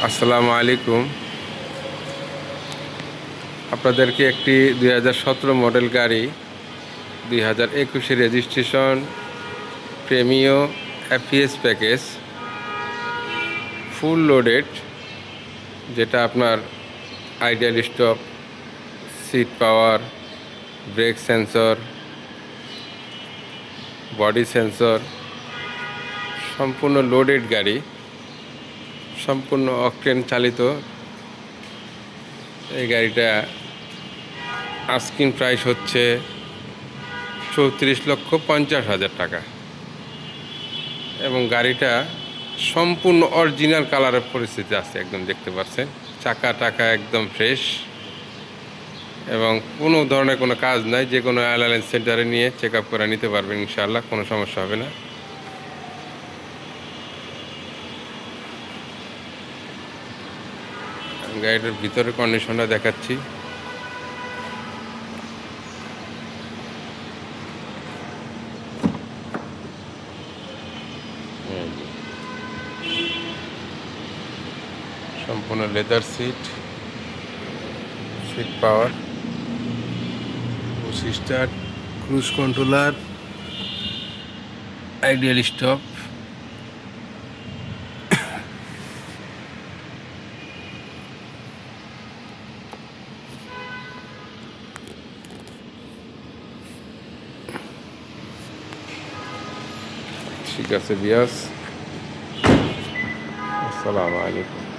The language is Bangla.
আসসালামু আলাইকুম। আপনাদেরকে একটি 2017 মডেল গাড়ি 2021 রেজিস্ট্রেশন প্রেমিও এফিএস প্যাকেজ ফুল লোডেড, যেটা আপনার ideal stop, seat power, brake sensor, body sensor, সম্পূর্ণ লোডেড গাড়ি, সম্পূর্ণ অকটেন চালিত। এই গাড়িটা আস্কিং প্রাইস হচ্ছে 34,50,000 টাকা এবং গাড়িটা সম্পূর্ণ অরিজিনাল কালারের পরিস্থিতি আছে, একদম দেখতে পাচ্ছেন। চাকা টাকা একদম ফ্রেশ এবং কোনো ধরনের কোনো কাজ নাই। যে কোনো অ্যালায়েন্স সেন্টারে নিয়ে চেক আপ করে নিতে পারবেন, ইনশাআল্লাহ কোনো সমস্যা হবে না। গাড়িটার ভিতরের কন্ডিশনটা দেখাচ্ছি। সম্পূর্ণ leather seat, seat power, push start, cruise controller, ideal stop. ঠিক আছে বিয়াস, আসসালামু আলাইকুম।